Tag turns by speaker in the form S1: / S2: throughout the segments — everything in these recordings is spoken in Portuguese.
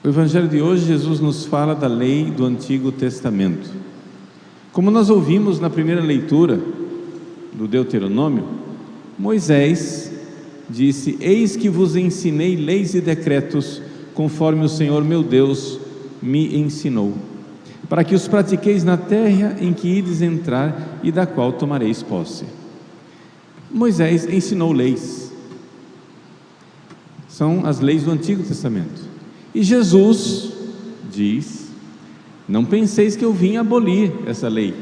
S1: O Evangelho de hoje, Jesus nos fala da lei do Antigo Testamento. Como nós ouvimos na primeira leitura do Deuteronômio, Moisés disse: eis que vos ensinei leis e decretos, conforme o Senhor meu Deus me ensinou, para que os pratiqueis na terra em que ides entrar e da qual tomareis posse. Moisés ensinou leis, são as leis do Antigo Testamento. E Jesus diz: não penseis que eu vim abolir essa lei.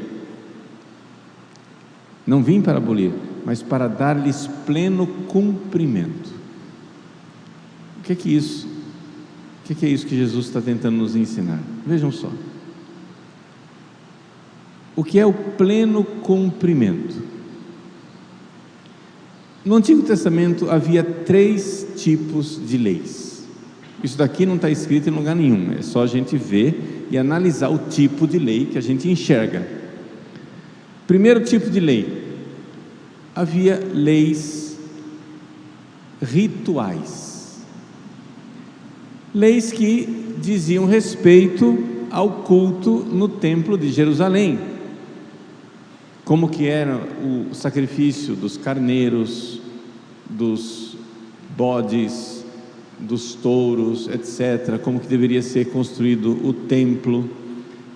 S1: Não vim para abolir, mas para dar-lhes pleno cumprimento. O que é isso? O que é isso que Jesus está tentando nos ensinar? Vejam só. O que é o pleno cumprimento? No Antigo Testamento havia 3 tipos de leis. Isso daqui não está escrito em lugar nenhum, é só a gente ver e analisar o tipo de lei que a gente enxerga. Primeiro tipo de lei: havia leis rituais, leis que diziam respeito ao culto no templo de Jerusalém, como que era o sacrifício dos carneiros, dos bodes, dos touros, etc., como que deveria ser construído o templo,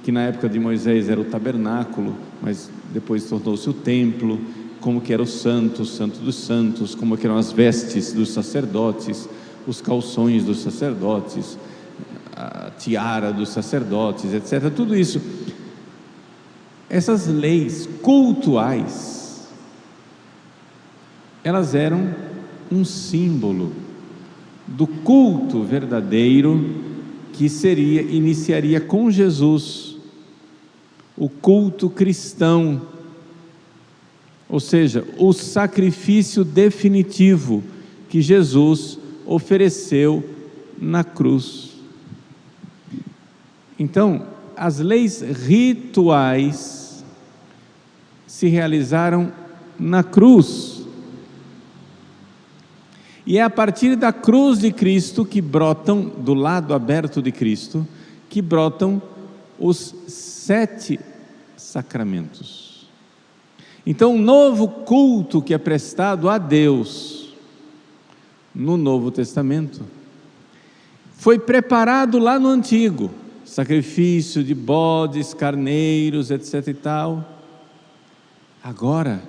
S1: que na época de Moisés era o tabernáculo, mas depois tornou-se o templo, como que era o santo dos santos, como que eram as vestes dos sacerdotes, os calções dos sacerdotes, a tiara dos sacerdotes, etc., tudo isso. Essas leis cultuais, elas eram um símbolo do culto verdadeiro que iniciaria com Jesus, o culto cristão, ou seja, o sacrifício definitivo que Jesus ofereceu na cruz. Então, as leis rituais se realizaram na cruz. E é a partir da cruz de Cristo que brotam, do lado aberto de Cristo, que brotam os 7 sacramentos. Então, o novo culto que é prestado a Deus no Novo Testamento foi preparado lá no Antigo, sacrifício de bodes, carneiros, etc. e tal. Agora,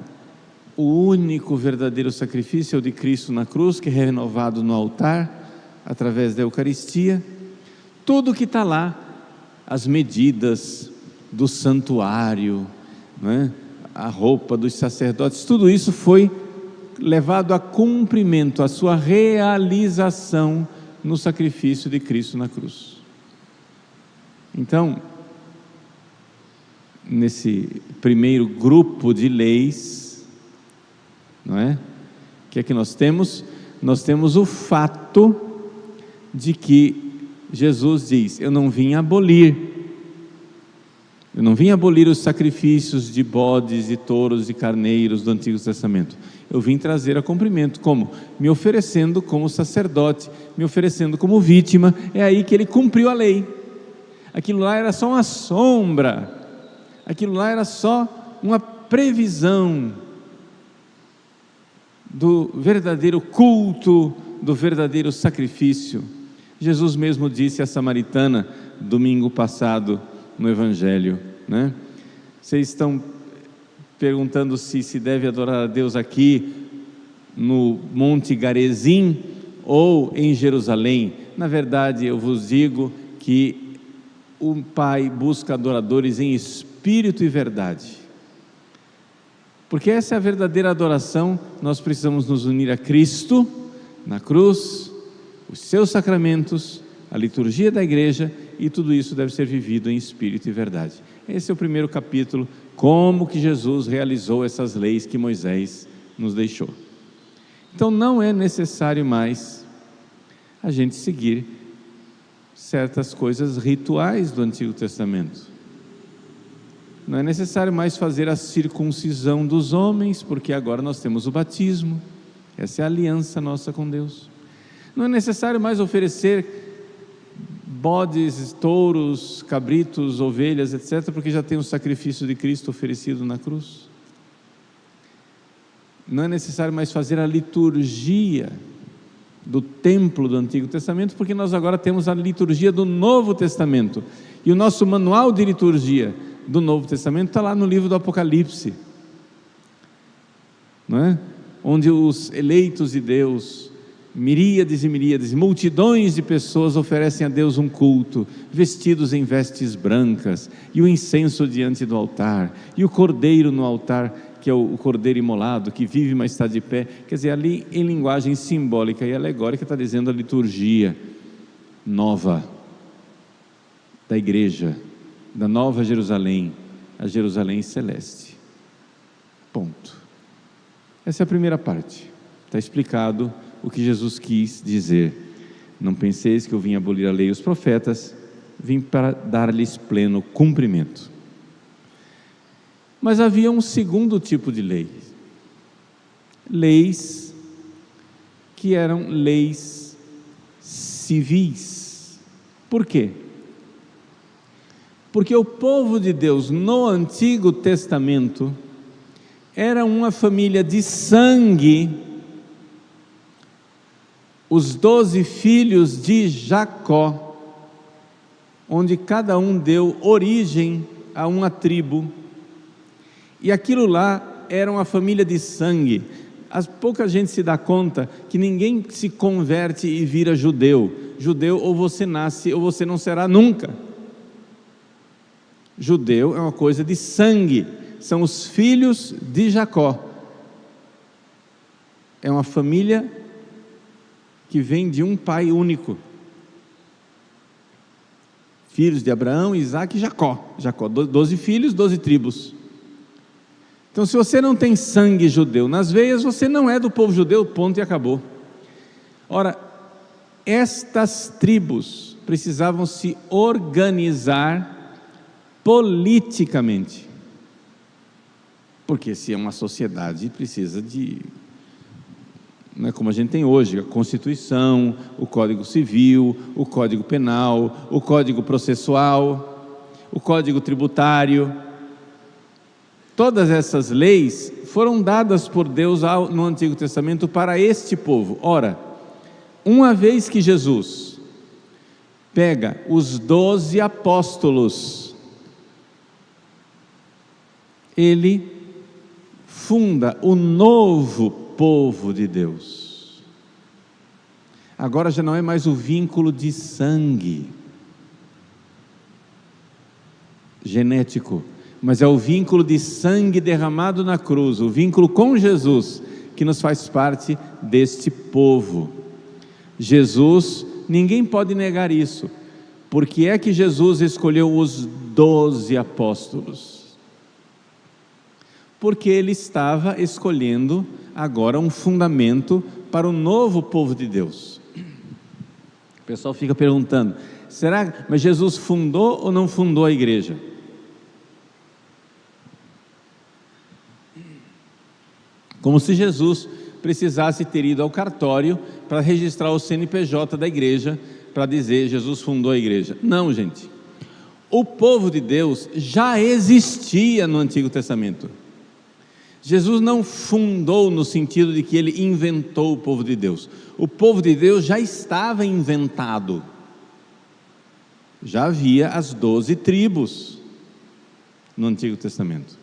S1: o único verdadeiro sacrifício é o de Cristo na cruz, que é renovado no altar, através da Eucaristia. Tudo que está lá, as medidas do santuário, né? A roupa dos sacerdotes, tudo isso foi levado a cumprimento, a sua realização no sacrifício de Cristo na cruz. Então, nesse primeiro grupo de leis, não é? O que é que nós temos? Nós temos o fato de que Jesus diz: eu não vim abolir os sacrifícios de bodes, de touros e carneiros do Antigo Testamento. Eu vim trazer a cumprimento. Como? Me oferecendo como sacerdote, me oferecendo como vítima. É aí que ele cumpriu a lei. Aquilo lá era só uma sombra, aquilo lá era só uma previsão do verdadeiro culto, do verdadeiro sacrifício. Jesus mesmo disse à samaritana domingo passado no Evangelho, né? Vocês estão perguntando se deve adorar a Deus aqui no Monte Garizim ou em Jerusalém. Na verdade, eu vos digo que o Pai busca adoradores em espírito e verdade. Porque essa é a verdadeira adoração. Nós precisamos nos unir a Cristo na cruz, os seus sacramentos, a liturgia da igreja, e tudo isso deve ser vivido em espírito e verdade. Esse é o primeiro capítulo, como que Jesus realizou essas leis que Moisés nos deixou. Então não é necessário mais a gente seguir certas coisas rituais do Antigo Testamento. Não é necessário mais fazer a circuncisão dos homens, porque agora nós temos o batismo. Essa é a aliança nossa com Deus. Não é necessário mais oferecer bodes, touros, cabritos, ovelhas, etc., porque já tem o sacrifício de Cristo oferecido na cruz. Não é necessário mais fazer a liturgia do templo do Antigo Testamento, porque nós agora temos a liturgia do Novo Testamento, e o nosso manual de liturgia do Novo Testamento está lá no livro do Apocalipse, não é? Onde os eleitos de Deus, miríades e miríades, multidões de pessoas oferecem a Deus um culto, vestidos em vestes brancas, e o incenso diante do altar, e o cordeiro no altar, que é o cordeiro imolado, que vive mas está de pé. Quer dizer, ali em linguagem simbólica e alegórica está dizendo a liturgia nova da igreja, da Nova Jerusalém, a Jerusalém celeste. Ponto. Essa é a primeira parte. Está explicado o que Jesus quis dizer. Não penseis que eu vim abolir a lei e os profetas, vim para dar-lhes pleno cumprimento. Mas havia um segundo tipo de leis. Leis que eram leis civis. Por quê? Porque o povo de Deus no Antigo Testamento era uma família de sangue, os 12 filhos de Jacó, onde cada um deu origem a uma tribo, e aquilo lá era uma família de sangue. Pouca gente se dá conta que ninguém se converte e vira judeu. Judeu, ou você nasce ou você não será nunca. Judeu é uma coisa de sangue, são os filhos de Jacó. É uma família que vem de um pai único. Filhos de Abraão, Isaac e Jacó. 12 filhos, 12 tribos. Então, se você não tem sangue judeu nas veias, você não é do povo judeu, ponto e acabou. Ora, estas tribos precisavam se organizar politicamente, porque se é uma sociedade, precisa de, não é como a gente tem hoje, a Constituição, o Código Civil, o Código Penal, o Código Processual, o Código Tributário. Todas essas leis foram dadas por Deus no Antigo Testamento para este povo. Ora, uma vez que Jesus pega os 12 apóstolos, ele funda o novo povo de Deus. Agora já não é mais o vínculo de sangue genético, mas é o vínculo de sangue derramado na cruz, o vínculo com Jesus, que nos faz parte deste povo. Jesus, ninguém pode negar isso. Por que é que Jesus escolheu os 12 apóstolos? Porque ele estava escolhendo agora um fundamento para o novo povo de Deus. O pessoal fica perguntando, mas Jesus fundou ou não fundou a igreja? Como se Jesus precisasse ter ido ao cartório para registrar o CNPJ da igreja, para dizer Jesus fundou a igreja. Não, gente. O povo de Deus já existia no Antigo Testamento. Jesus não fundou no sentido de que ele inventou o povo de Deus. O povo de Deus já estava inventado. Já havia as 12 tribos no Antigo Testamento.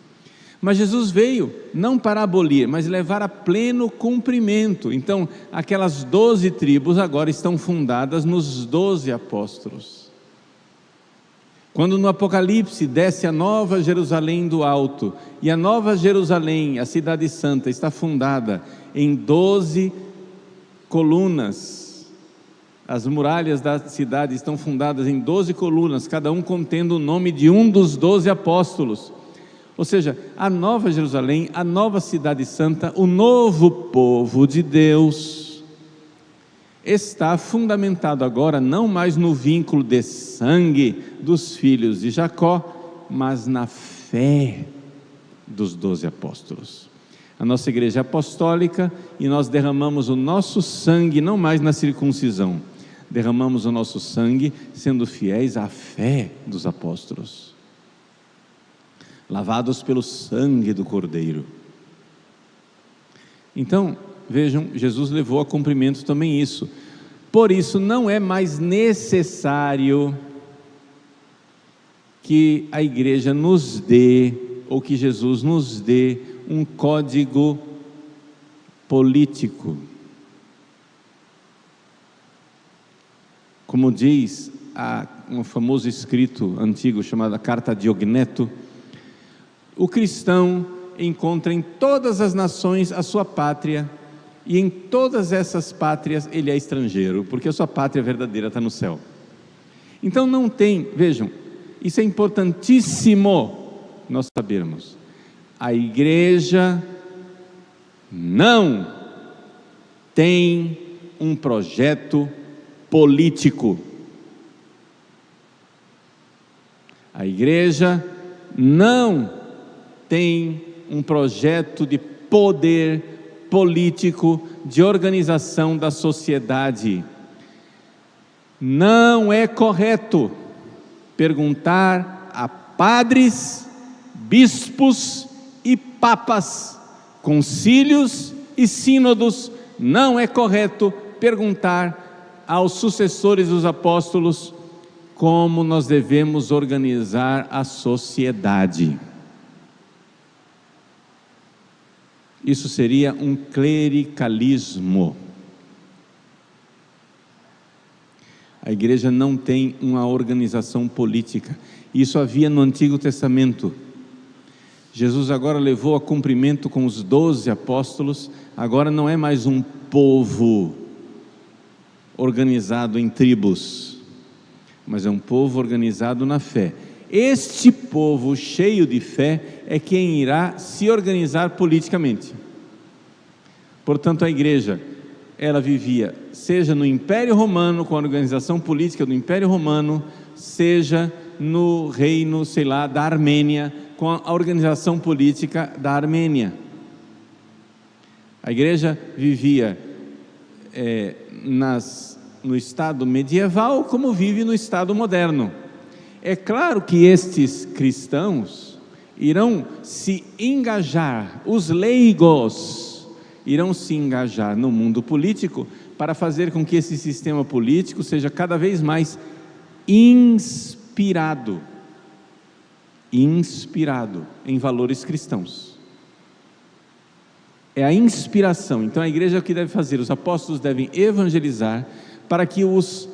S1: Mas Jesus veio não para abolir, mas levar a pleno cumprimento. Então, aquelas 12 tribos agora estão fundadas nos 12 apóstolos. Quando no Apocalipse desce a Nova Jerusalém do alto, e a Nova Jerusalém, a cidade santa, está fundada em 12 colunas. As muralhas da cidade estão fundadas em 12 colunas, cada um contendo o nome de um dos 12 apóstolos. Ou seja, a Nova Jerusalém, a nova cidade santa, o novo povo de Deus, está fundamentado agora não mais no vínculo de sangue dos filhos de Jacó, mas na fé dos 12 apóstolos. A nossa igreja é apostólica e nós derramamos o nosso sangue não mais na circuncisão, derramamos o nosso sangue, sendo fiéis à fé dos apóstolos, lavados pelo sangue do Cordeiro. Então, vejam, Jesus levou a cumprimento também isso. Por isso, não é mais necessário que a igreja nos dê, ou que Jesus nos dê, um código político. Como diz um famoso escrito antigo chamado Carta Diogneto, o cristão encontra em todas as nações a sua pátria, e em todas essas pátrias ele é estrangeiro, porque a sua pátria verdadeira está no céu. Então não tem, vejam, isso é importantíssimo nós sabermos, a igreja não tem um projeto político. A igreja não tem um projeto de poder político, de organização da sociedade. Não é correto perguntar a padres, bispos e papas, concílios e sínodos, não é correto perguntar aos sucessores dos apóstolos como nós devemos organizar a sociedade. Isso seria um clericalismo. A igreja não tem uma organização política. Isso havia no Antigo Testamento. Jesus agora levou a cumprimento com os 12 apóstolos. Agora não é mais um povo organizado em tribos, mas é um povo organizado na fé. Este povo cheio de fé é quem irá se organizar politicamente. Portanto, a igreja, ela vivia, seja no Império Romano, com a organização política do Império Romano, seja no reino, sei lá, da Armênia, com a organização política da Armênia. A igreja vivia no estado medieval, como vive no estado moderno. É claro que estes cristãos irão se engajar, os leigos irão se engajar no mundo político para fazer com que esse sistema político seja cada vez mais inspirado em valores cristãos. É a inspiração. Então a igreja é o que deve fazer, os apóstolos devem evangelizar para que os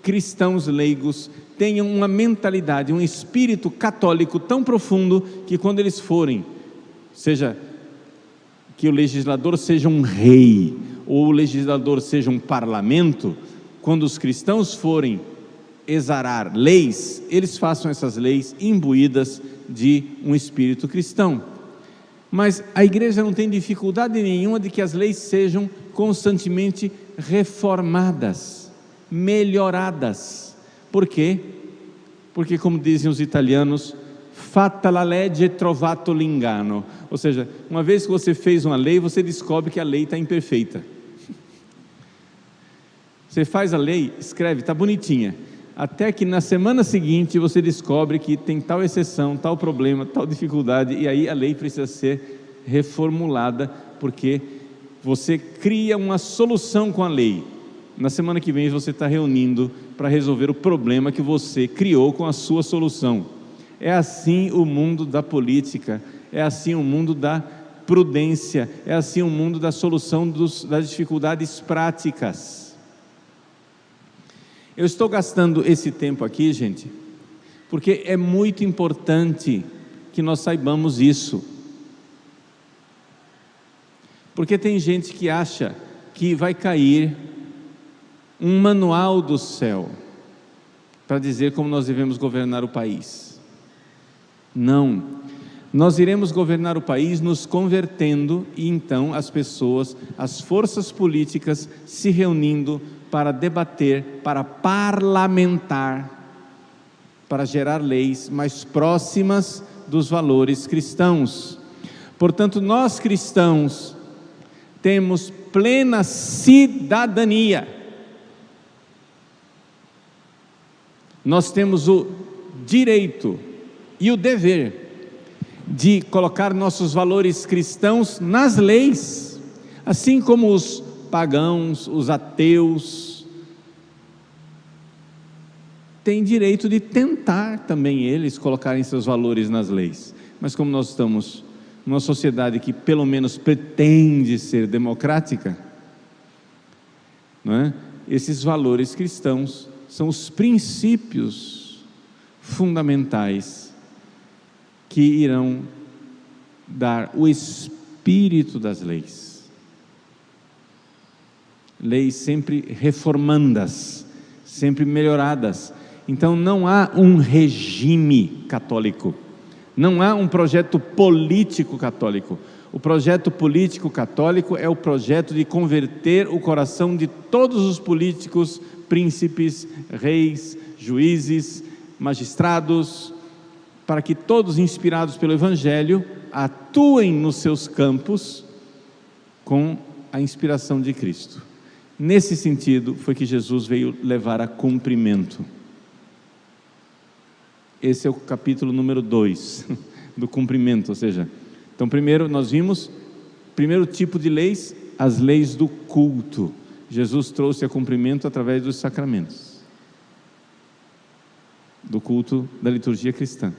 S1: cristãos leigos tenham uma mentalidade, um espírito católico tão profundo que quando eles forem, seja que o legislador seja um rei, ou o legislador seja um parlamento, quando os cristãos forem exarar leis, eles façam essas leis imbuídas de um espírito cristão. Mas a igreja não tem dificuldade nenhuma de que as leis sejam constantemente reformadas, melhoradas. Por quê? Porque, como dizem os italianos, fatta la legge trovato l'ingano, ou seja, uma vez que você fez uma lei, você descobre que a lei está imperfeita. Você faz a lei, escreve, está bonitinha, até que na semana seguinte você descobre que tem tal exceção, tal problema, tal dificuldade, e aí a lei precisa ser reformulada, porque você cria uma solução com a lei. Na semana que vem você está reunindo para resolver o problema que você criou com a sua solução. É assim o mundo da política, é assim o mundo da prudência, é assim o mundo da solução das dificuldades práticas. Eu estou gastando esse tempo aqui, gente, porque é muito importante que nós saibamos isso. Porque tem gente que acha que vai cair um manual do céu para dizer como nós devemos governar o país. Não, nós iremos governar o país nos convertendo, e então as pessoas, as forças políticas se reunindo para debater, para parlamentar, para gerar leis mais próximas dos valores cristãos. Portanto, nós cristãos temos plena cidadania Nós temos o direito e o dever de colocar nossos valores cristãos nas leis, assim como os pagãos, os ateus, têm direito de tentar também eles colocarem seus valores nas leis. Mas como nós estamos numa sociedade que pelo menos pretende ser democrática, não é? Esses valores cristãos são os princípios fundamentais que irão dar o espírito das leis. Leis sempre reformandas, sempre melhoradas. Então não há um regime católico, não há um projeto político católico. O projeto político católico é o projeto de converter o coração de todos os políticos, príncipes, reis, juízes, magistrados, para que todos, inspirados pelo Evangelho, atuem nos seus campos com a inspiração de Cristo. Nesse sentido foi que Jesus veio levar a cumprimento. Esse é o capítulo número 2 do cumprimento, ou seja, então primeiro nós vimos, primeiro tipo de leis, as leis do culto. Jesus trouxe a cumprimento através dos sacramentos, do culto da liturgia cristã.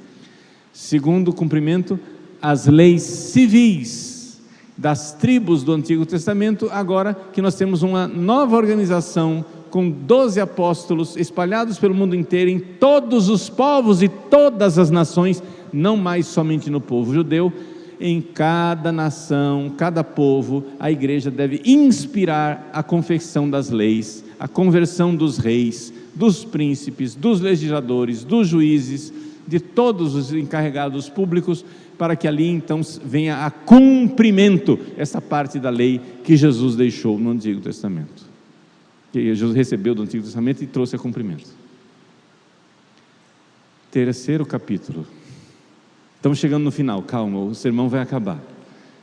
S1: Segundo cumprimento, as leis civis das tribos do Antigo Testamento, agora que nós temos uma nova organização com 12 apóstolos espalhados pelo mundo inteiro, em todos os povos e todas as nações, não mais somente no povo judeu. Em cada nação, cada povo, a igreja deve inspirar a confecção das leis, a conversão dos reis, dos príncipes, dos legisladores, dos juízes, de todos os encarregados públicos, para que ali então venha a cumprimento essa parte da lei que Jesus deixou no Antigo Testamento, que Jesus recebeu do Antigo Testamento e trouxe a cumprimento. Terceiro capítulo. Estamos chegando no final, calma, o sermão vai acabar.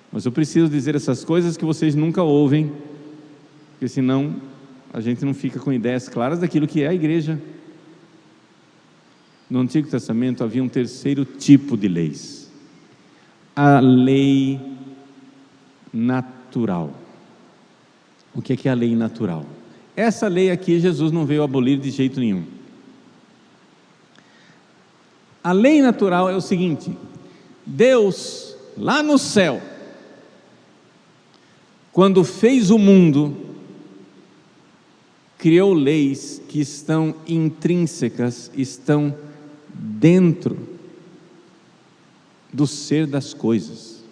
S1: Mas eu preciso dizer essas coisas que vocês nunca ouvem, porque senão a gente não fica com ideias claras daquilo que é a igreja. No Antigo Testamento havia um terceiro tipo de leis: a lei natural. O que é a lei natural? Essa lei aqui Jesus não veio abolir de jeito nenhum. A lei natural é o seguinte: Deus, lá no céu, quando fez o mundo, criou leis que estão intrínsecas, estão dentro do ser das coisas.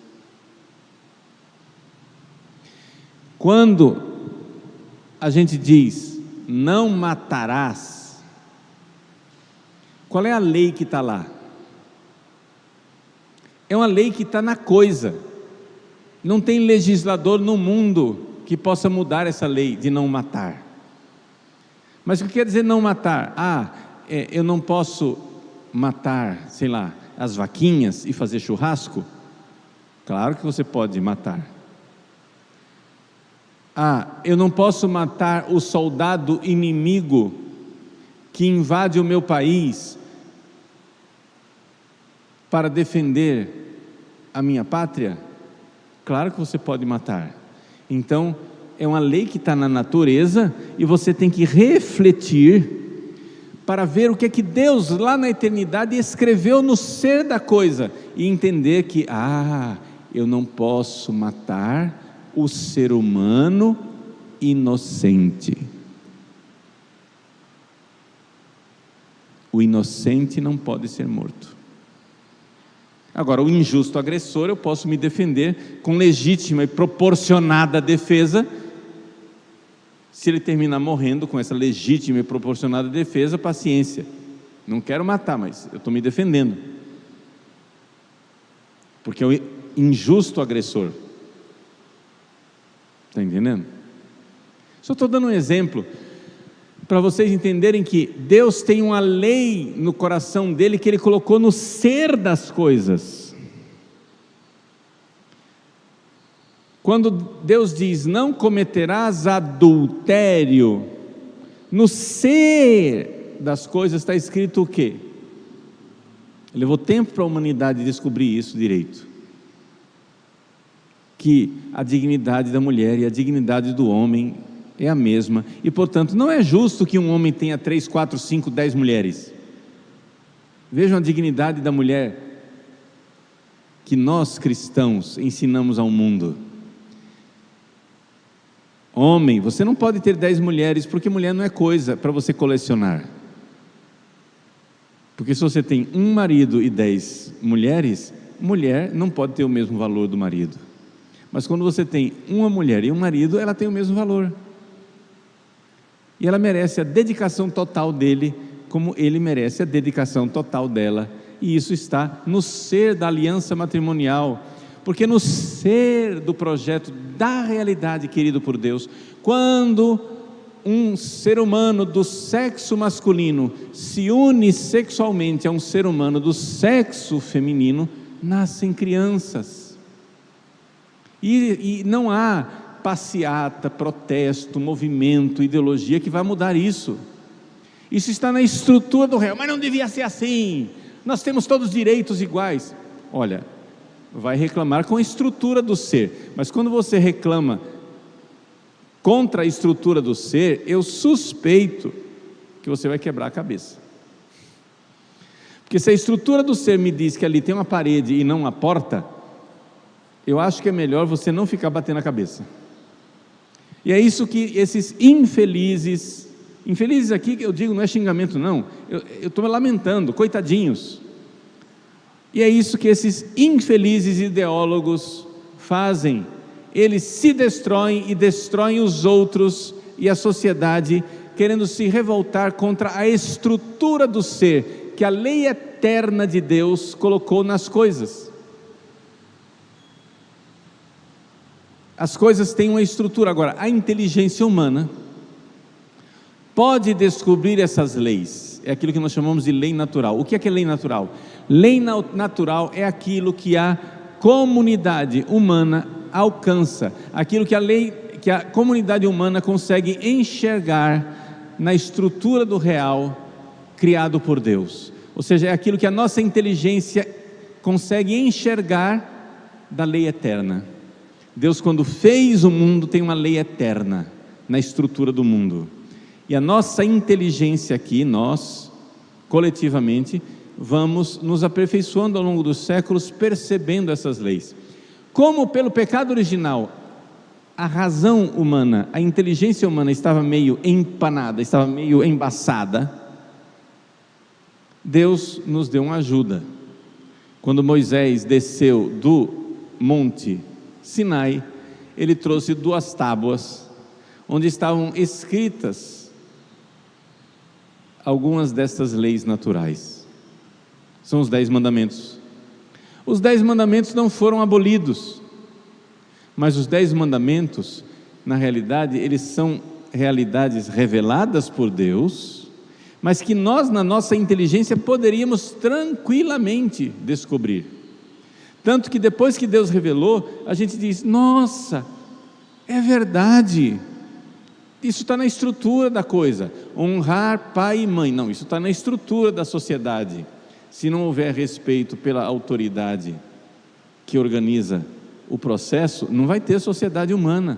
S1: Quando a gente diz, não matarás, qual é a lei que está lá? É uma lei que está na coisa. Não tem legislador no mundo que possa mudar essa lei de não matar. Mas o que quer dizer não matar? Eu não posso matar, sei lá, as vaquinhas e fazer churrasco? Claro que você pode matar. Eu não posso matar o soldado inimigo que invade o meu país para defender a minha pátria? Claro que você pode matar. Então, é uma lei que está na natureza e você tem que refletir para ver o que é que Deus lá na eternidade escreveu no ser da coisa e entender que, eu não posso matar o ser humano inocente. O inocente não pode ser morto. Agora, o injusto agressor, eu posso me defender com legítima e proporcionada defesa. Se ele terminar morrendo com essa legítima e proporcionada defesa, paciência. Não quero matar, mas eu estou me defendendo. Porque é o injusto agressor. Está entendendo? Só estou dando um exemplo para vocês entenderem que Deus tem uma lei no coração dele que ele colocou no ser das coisas. Quando Deus diz, não cometerás adultério, no ser das coisas está escrito o quê? Levou tempo para a humanidade descobrir isso direito. Que a dignidade da mulher e a dignidade do homem é a mesma. E, portanto, não é justo que um homem tenha 3, 4, 5, 10 mulheres. Vejam a dignidade da mulher que nós cristãos ensinamos ao mundo. Homem, você não pode ter 10 mulheres, porque mulher não é coisa para você colecionar. Porque se você tem um marido e 10 mulheres, mulher não pode ter o mesmo valor do marido. Mas quando você tem uma mulher e um marido, ela tem o mesmo valor. E ela merece a dedicação total dele, como ele merece a dedicação total dela. E isso está no ser da aliança matrimonial, porque no ser do projeto da realidade querido por Deus, quando um ser humano do sexo masculino se une sexualmente a um ser humano do sexo feminino, nascem crianças. E não há passeata, protesto, movimento, ideologia que vai mudar isso. Isso está na estrutura do real, mas não devia ser assim. Nós temos todos direitos iguais. Olha, vai reclamar com a estrutura do ser, mas quando você reclama contra a estrutura do ser, eu suspeito que você vai quebrar a cabeça. Porque se a estrutura do ser me diz que ali tem uma parede e não uma porta, eu acho que é melhor você não ficar batendo a cabeça. E é isso que esses infelizes aqui, eu digo, não é xingamento não, eu estou me lamentando, coitadinhos. E é isso que esses infelizes ideólogos fazem. Eles se destroem e destroem os outros e a sociedade, querendo se revoltar contra a estrutura do ser, que a lei eterna de Deus colocou nas coisas. As coisas têm uma estrutura. Agora, a inteligência humana pode descobrir essas leis. É aquilo que nós chamamos de lei natural. O que é lei natural? Lei natural é aquilo que a comunidade humana alcança, aquilo que a comunidade humana consegue enxergar na estrutura do real criado por Deus. Ou seja, é aquilo que a nossa inteligência consegue enxergar da lei eterna. Deus, quando fez o mundo, tem uma lei eterna na estrutura do mundo. E a nossa inteligência aqui, nós, coletivamente, vamos nos aperfeiçoando ao longo dos séculos, percebendo essas leis. Como pelo pecado original, a razão humana, a inteligência humana estava meio empanada, estava meio embaçada, Deus nos deu uma ajuda. Quando Moisés desceu do monte Sinai, ele trouxe 2 tábuas, onde estavam escritas algumas destas leis naturais. São os 10 mandamentos. Os 10 mandamentos não foram abolidos, mas os 10 mandamentos, na realidade, eles são realidades reveladas por Deus, mas que nós, na nossa inteligência, poderíamos tranquilamente descobrir. Tanto que depois que Deus revelou, a gente diz: nossa, é verdade, isso está na estrutura da coisa, honrar pai e mãe, não, isso está na estrutura da sociedade. Se não houver respeito pela autoridade que organiza o processo, não vai ter sociedade humana.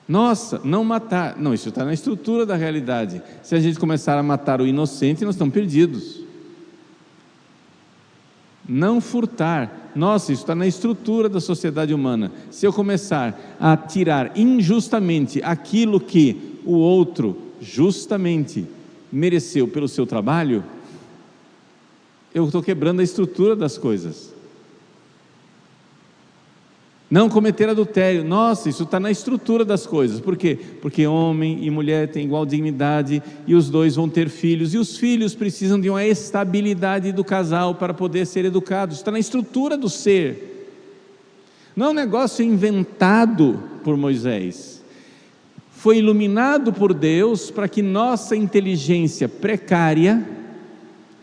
S1: Nossa, não matar, não, isso está na estrutura da realidade. Se a gente começar a matar o inocente, nós estamos perdidos. Não furtar, nossa, isso está na estrutura da sociedade humana. Se eu começar a tirar injustamente aquilo que o outro justamente mereceu pelo seu trabalho, eu estou quebrando a estrutura das coisas. Não cometer adultério, nossa, isso está na estrutura das coisas. Por quê? Porque homem e mulher têm igual dignidade, e os dois vão ter filhos, e os filhos precisam de uma estabilidade do casal para poder ser educados. Está na estrutura do ser. Não é um negócio inventado por Moisés. Foi iluminado por Deus para que nossa inteligência precária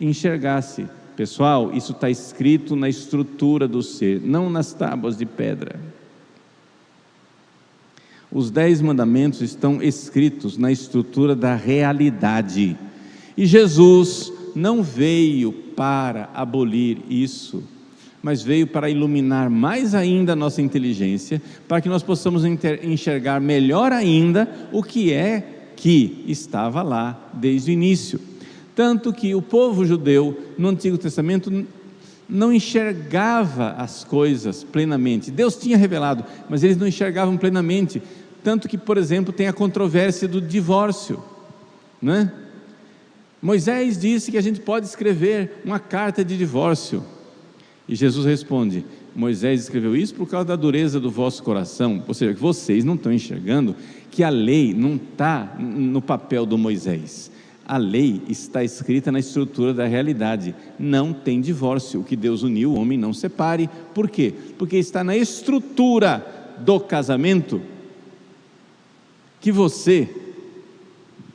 S1: enxergasse. Pessoal, isso está escrito na estrutura do ser, não nas tábuas de pedra. Os 10 mandamentos estão escritos na estrutura da realidade. E Jesus não veio para abolir isso, mas veio para iluminar mais ainda a nossa inteligência, para que nós possamos enxergar melhor ainda o que é que estava lá desde o início. Tanto que o povo judeu no Antigo Testamento não enxergava as coisas plenamente. Deus tinha revelado, mas eles não enxergavam plenamente. Tanto que, por exemplo, tem a controvérsia do divórcio, né? Moisés disse que a gente pode escrever uma carta de divórcio. E Jesus responde: Moisés escreveu isso por causa da dureza do vosso coração. Ou seja, que vocês não estão enxergando que a lei não está no papel do Moisés. A lei está escrita na estrutura da realidade. Não tem divórcio. O que Deus uniu, o homem não separe. Por quê? Porque está na estrutura do casamento que você,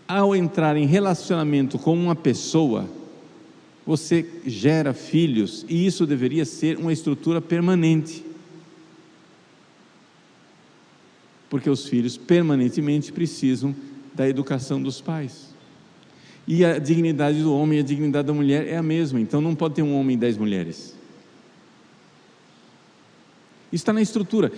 S1: ao entrar em relacionamento com uma pessoa, você gera filhos, e isso deveria ser uma estrutura permanente, porque os filhos permanentemente precisam da educação dos pais, e a dignidade do homem e a dignidade da mulher é a mesma. Então não pode ter um homem e 10 mulheres. Isso está na estrutura.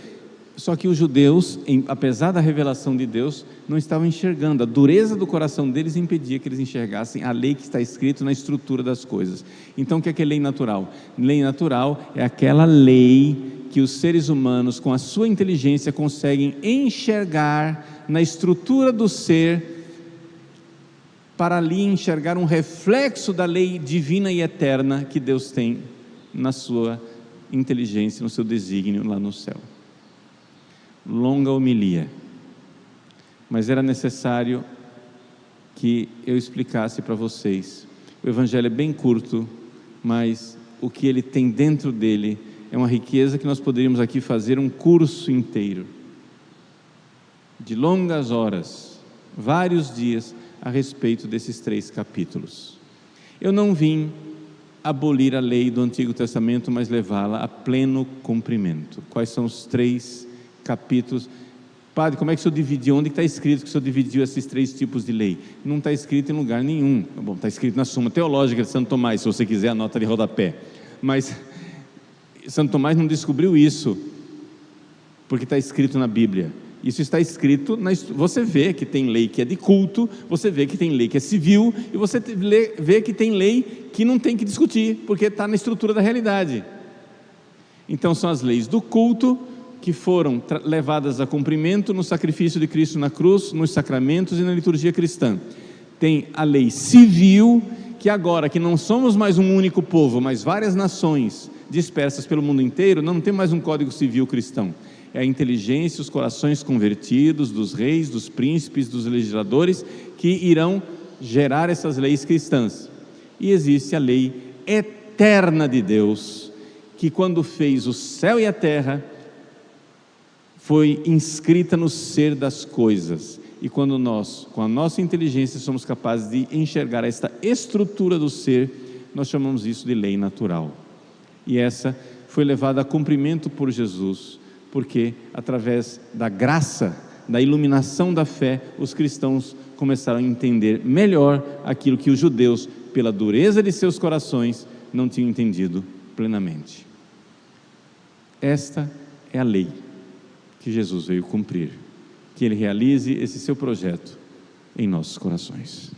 S1: Só que os judeus, apesar da revelação de Deus, não estavam enxergando. A dureza do coração deles impedia que eles enxergassem a lei que está escrita na estrutura das coisas. Então o que é lei natural? Lei natural é aquela lei que os seres humanos, com a sua inteligência, conseguem enxergar na estrutura do ser, para ali enxergar um reflexo da lei divina e eterna que Deus tem na sua inteligência, no seu desígnio lá no céu. Longa homilia, mas era necessário que eu explicasse para vocês. O Evangelho é bem curto, mas o que ele tem dentro dele é uma riqueza que nós poderíamos aqui fazer um curso inteiro, de longas horas, vários dias, a respeito desses 3 capítulos. Eu não vim abolir a lei do Antigo Testamento, mas levá-la a pleno cumprimento. Quais são os 3 capítulos? Padre, como é que o senhor dividiu? Onde está escrito que o senhor dividiu esses 3 tipos de lei? Não está escrito em lugar nenhum. Bom, está escrito na Suma Teológica de Santo Tomás, se você quiser, anota de rodapé. Mas Santo Tomás não descobriu isso porque está escrito na Bíblia. Isso está escrito, você vê que tem lei que é de culto, você vê que tem lei que é civil, e você vê que tem lei que não tem que discutir, porque está na estrutura da realidade. Então são as leis do culto, que foram levadas a cumprimento no sacrifício de Cristo na cruz, nos sacramentos e na liturgia cristã. Tem a lei civil, que agora que não somos mais um único povo, mas várias nações dispersas pelo mundo inteiro, não tem mais um código civil cristão. É a inteligência, os corações convertidos dos reis, dos príncipes, dos legisladores, que irão gerar essas leis cristãs. E existe a lei eterna de Deus, que quando fez o céu e a terra, foi inscrita no ser das coisas. E quando nós, com a nossa inteligência, somos capazes de enxergar esta estrutura do ser, nós chamamos isso de lei natural. E essa foi levada a cumprimento por Jesus, porque através da graça, da iluminação da fé, os cristãos começaram a entender melhor aquilo que os judeus, pela dureza de seus corações, não tinham entendido plenamente. Esta é a lei que Jesus veio cumprir, que Ele realize esse seu projeto em nossos corações.